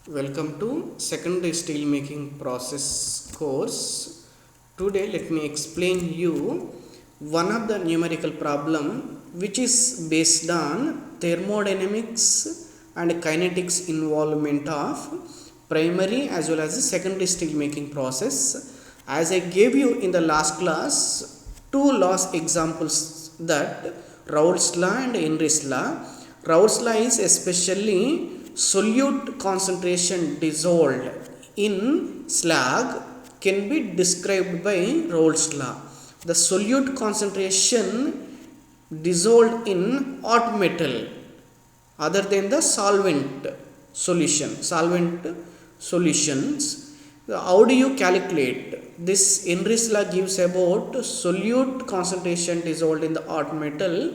Welcome to secondary steel making process course. Today let me explain you one of the numerical problem which is based on thermodynamics and kinetics involvement of primary as well as the secondary steel making process. As I gave you in the last class two laws examples, that Raoult's law and Henry's law. Raoult's law is especially solute concentration dissolved in slag can be described by Raoult's law. The solute concentration dissolved in hot metal other than the solvent solutions. How do you calculate this? Henry's law gives about solute concentration dissolved in the hot metal.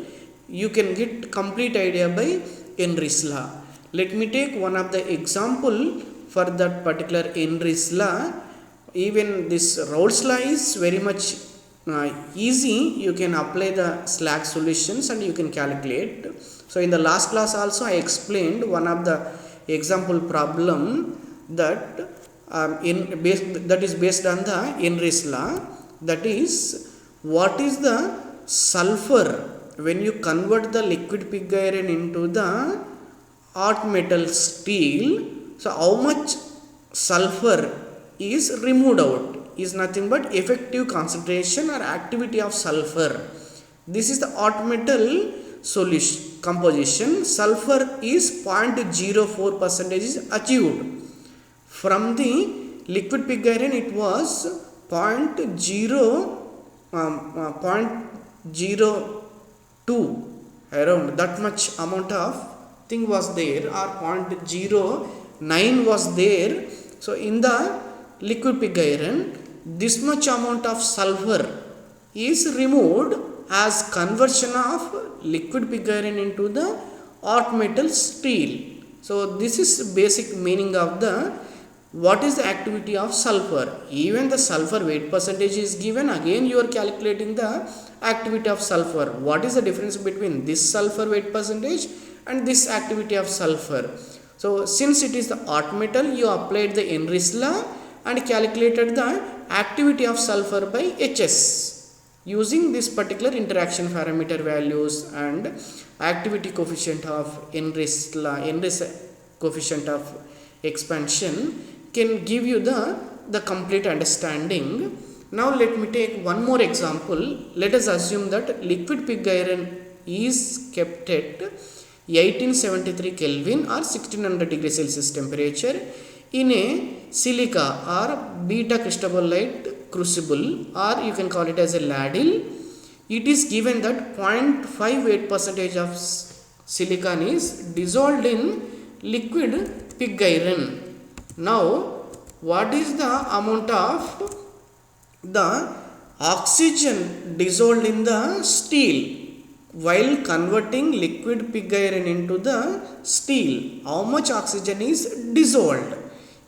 You can get complete idea by Henry's law. Let me take one of the example for that particular Henry's law. Even this Raoult's law is very much easy. You can apply the slag solutions and you can calculate. So in the last class also I explained one of the example problem that that is based on the Henry's law. That is, what is the sulfur when you convert the liquid pig iron into the hot metal steel? So how much sulfur is removed out is nothing but effective concentration or activity of sulfur. This is the hot metal solution composition. Sulfur is 0.04% is achieved. From the liquid pig iron it was 0.02, around that much amount of thing was there, or 0.09 was there. So in the liquid pig iron this much amount of sulfur is removed as conversion of liquid pig iron into the hot metal steel. So this is basic meaning of the what is the activity of sulfur. Even the sulfur weight percentage is given, again you are calculating the activity of sulfur. What is the difference between this sulfur weight percentage and this activity of sulfur? So since it is the hot metal, you applied the Henry's law and calculated the activity of sulfur by Hs using this particular interaction parameter values and activity coefficient of Henry's law. Henry's coefficient of expansion can give you the complete understanding. Now let me take one more example. Let us assume that liquid pig iron is kept at 1873 Kelvin or 1600 degrees Celsius temperature in a silica or beta cristobalite crucible, or you can call it as a ladle. It is given that 0.58% of silicon is dissolved in liquid pig iron. Now what is the amount of the oxygen dissolved in the steel while converting liquid pig iron into the steel? How much oxygen is dissolved?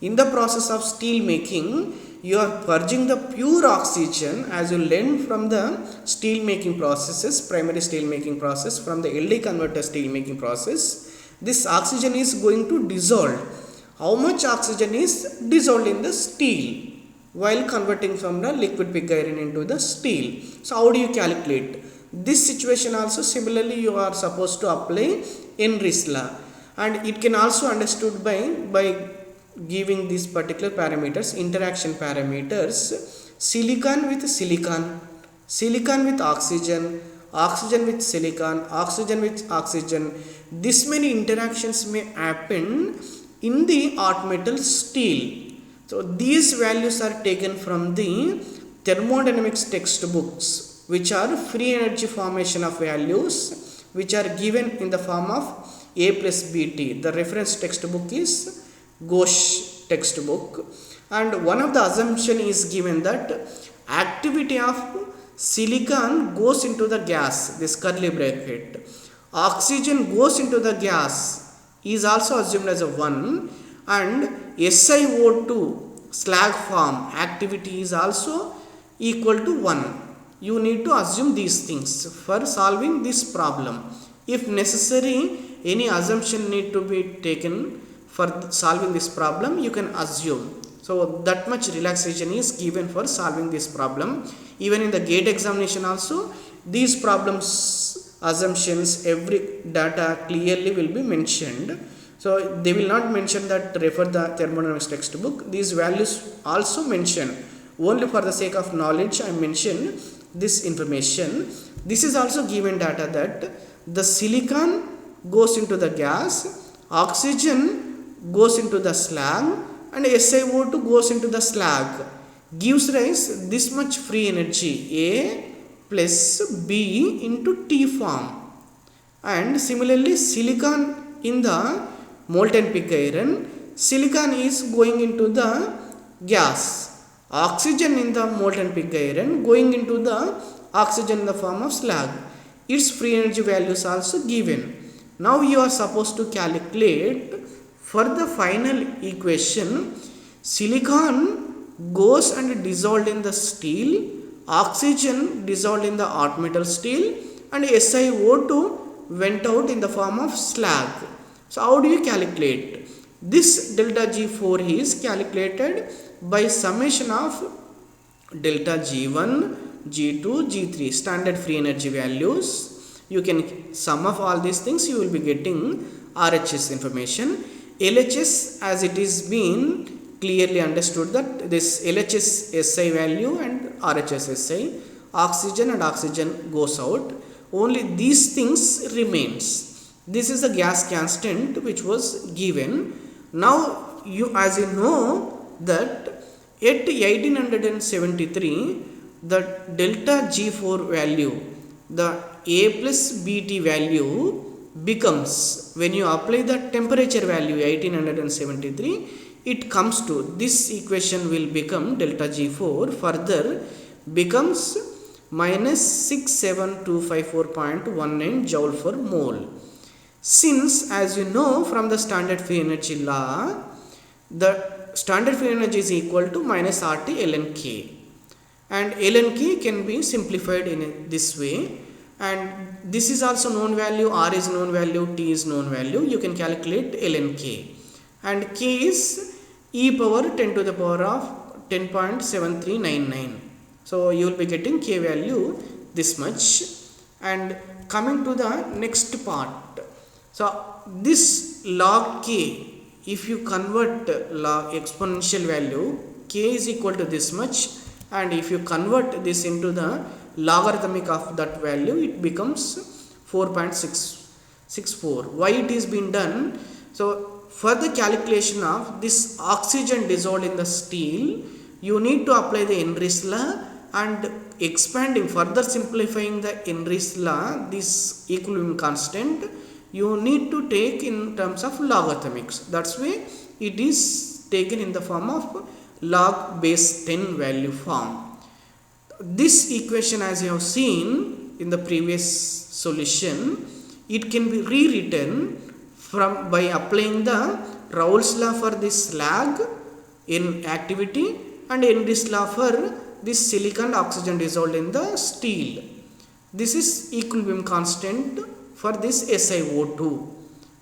In the process of steel making, you are purging the pure oxygen, as you learned from the steel making processes, primary steel making process, from the LD converter steel making process. This oxygen is going to dissolve. How much oxygen is dissolved in the steel while converting from the liquid pig iron into the steel? So how do you calculate? This situation also similarly you are supposed to apply Henry's law, and it can also understood by giving these particular parameters, interaction parameters: silicon with silicon, silicon with oxygen, oxygen with silicon, oxygen with oxygen. This many interactions may happen in the hot metal steel. So these values are taken from the thermodynamics textbooks, which are free energy formation of values, which are given in the form of A plus BT. The reference textbook is Ghosh textbook, and one of the assumption is given that activity of silicon goes into the gas, this curly bracket, oxygen goes into the gas is also assumed as a 1, and SiO2 slag form activity is also equal to 1. You need to assume these things for solving this problem. If necessary, any assumption need to be taken for solving this problem, you can assume. So that much relaxation is given for solving this problem. Even in the GATE examination also, these problems, assumptions, every data clearly will be mentioned. So they will not mention that refer the thermodynamics textbook. These values also mentioned. Only for the sake of knowledge I mentioned this information. This is also given data that the silicon goes into the gas, oxygen goes into the slag, and SiO2 goes into the slag. Gives rise this much free energy, A plus B into T form. And similarly, silicon in the molten pig iron, silicon is going into the gas. Oxygen in the molten pig iron going into the oxygen in the form of slag. Its free energy values also given. Now you are supposed to calculate for the final equation. Silicon goes and dissolved in the steel, oxygen dissolved in the hot metal steel, and SiO2 went out in the form of slag. So how do you calculate? This delta G4 is calculated by summation of delta G1, G2, G3 standard free energy values. You can sum of all these things, you will be getting RHS information. LHS, as it is been clearly understood that this LHS SI value and RHS SI, oxygen and oxygen goes out. Only these things remains. This is the gas constant which was given. Now you, as you know that at 1873, the delta G4 value, the A plus BT value becomes, when you apply the temperature value 1873, it comes to this equation will become delta G4 further becomes minus 67254.19 joule per mole. Since, as you know from the standard free energy law, the standard free energy is equal to minus RT ln K, and ln K can be simplified in this way, and this is also known value, R is known value, T is known value. You can calculate ln K, and K is e power 10 to the power of 10.7399. So you will be getting K value this much. And coming to the next part, so this log K, if you convert log exponential value, K is equal to this much, and if you convert this into the logarithmic of that value, it becomes 4.664. Why it is being done? So for the calculation of this oxygen dissolved in the steel, you need to apply the Henry's law, and expanding, further simplifying the Henry's law, this equilibrium constant, you need to take in terms of logarithmics. That's why it is taken in the form of log base 10 value form. This equation, as you have seen in the previous solution, it can be rewritten from by applying the Raoult's law for this slag in activity and Henry's law for this silicon oxygen dissolved in the steel. This is equilibrium constant for this SiO2.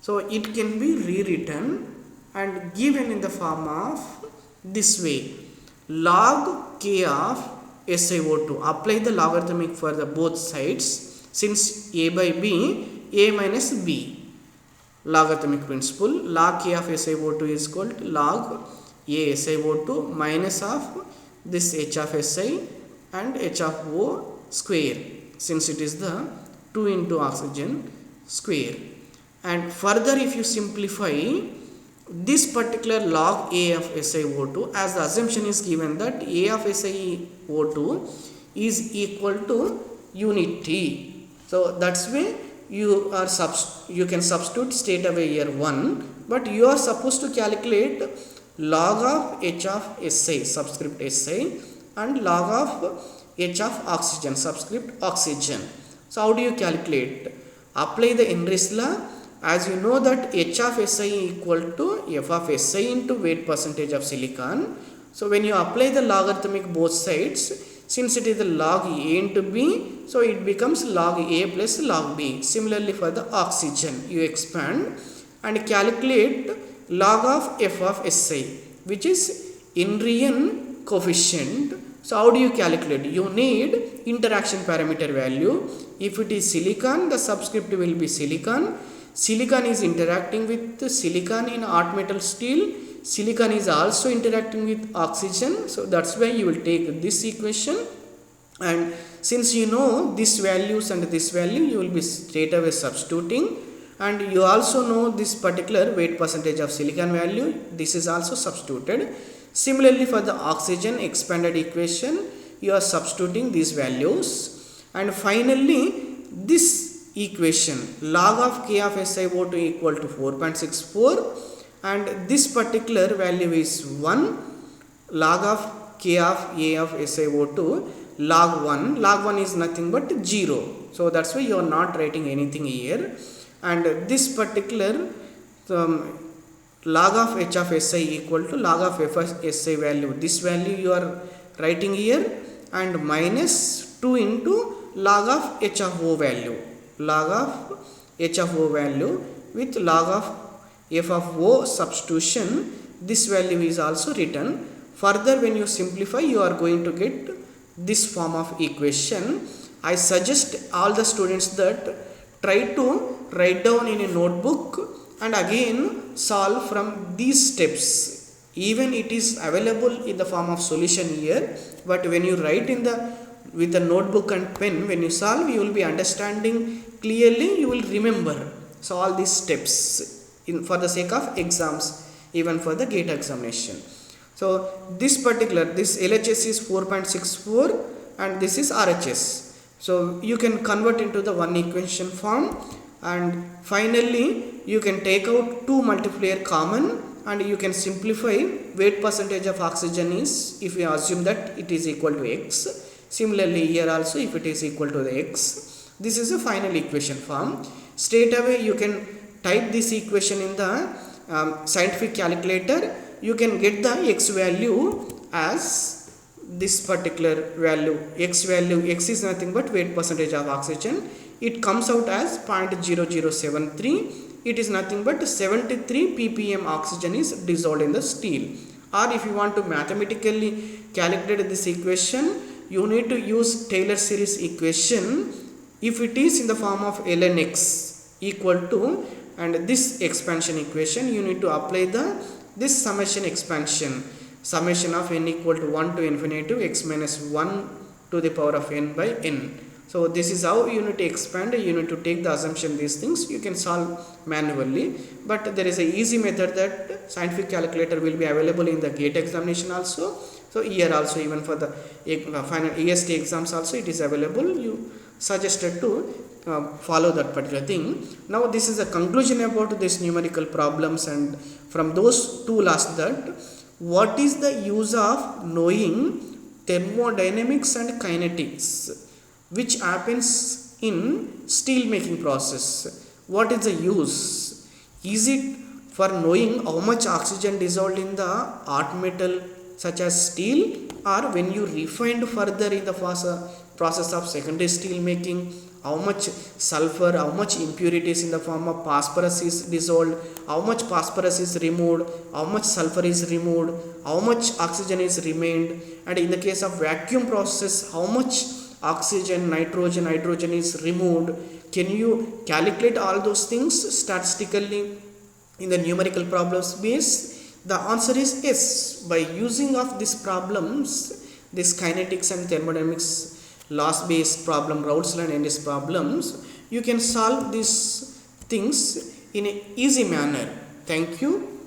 So it can be rewritten and given in the form of this way: log K of SiO2. Apply the logarithmic for the both sides. Since A by B, A minus B. Logarithmic principle. Log K of SiO2 is equal to log A SiO2 minus of this H of Si and H of O square, since it is the 2 into oxygen square. And further, if you simplify this particular log A of SiO2, as the assumption is given that A of SiO2 is equal to unit T. So that's way you can substitute straight away here 1, but you are supposed to calculate log of H of Si subscript Si and log of H of oxygen subscript oxygen. So how do you calculate? Apply the Henry's law. As you know that H of Si equal to F of Si into weight percentage of silicon. So when you apply the logarithmic both sides, since it is the log A into B, so it becomes log A plus log B. Similarly for the oxygen, you expand and calculate log of f of Si, which is Henrian coefficient. So how do you calculate? You need interaction parameter value. If it is silicon, the subscript will be silicon. Silicon is interacting with silicon in hot metal steel. Silicon is also interacting with oxygen. So that's why you will take this equation. And since you know this values and this value, you will be straight away substituting. And you also know this particular weight percentage of silicon value. This is also substituted. Similarly, for the oxygen expanded equation, you are substituting these values. And finally, this equation log of K of SiO2 equal to 4.64, and this particular value is 1, log of K of A of SiO2 log 1. Log 1 is nothing but 0. So that's why you are not writing anything here. And this particular log of H of Si equal to log of F of Si value. This value you are writing here, and minus 2 into log of H of O value. Log of H of O value with log of F of O substitution. This value is also written. Further, when you simplify, you are going to get this form of equation. I suggest all the students that try to write down in a notebook and again solve from these steps. Even it is available in the form of solution here, but when you write in the with the notebook and pen, when you solve, you will be understanding clearly, you will remember. So all these steps for the sake of exams, even for the GATE examination. So this LHS is 4.64 and this is RHS. So you can convert into the one equation form, and finally you can take out 2 multiplier common, and you can simplify weight percentage of oxygen is, if we assume that it is equal to X. Similarly here also, if it is equal to the X, this is a final equation form. Straight away you can type this equation in the scientific calculator. You can get the X value as this particular value. X is nothing but weight percentage of oxygen. It comes out as 0.0073. It is nothing but 73 ppm oxygen is dissolved in the steel. Or if you want to mathematically calculate this equation, you need to use Taylor series equation. If it is in the form of ln x equal to, and this expansion equation, you need to apply this summation expansion, summation of n equal to 1 to infinity x minus 1 to the power of n by n. So this is how you need to expand. You need to take the assumption, these things you can solve manually, but there is a easy method that scientific calculator will be available in the GATE examination also. So here also, even for the final EST exams also, it is available. You suggested to follow that particular thing. Now this is a conclusion about this numerical problems, and from those two last, that what is the use of knowing thermodynamics and kinetics which happens in steel making process? What is the use? Is it for knowing how much oxygen dissolved in the hot metal such as steel, or when you refined further in the process of secondary steel making, how much sulfur, how much impurities in the form of phosphorus is dissolved, how much phosphorus is removed, how much sulfur is removed, how much oxygen is remained, and in the case of vacuum process, how much oxygen, nitrogen, hydrogen is removed. Can you calculate all those things statistically in the numerical problems base? The answer is yes. By using of these problems, this kinetics and thermodynamics loss based problem, Routzl and Endis problems, you can solve these things in an easy manner. Thank you.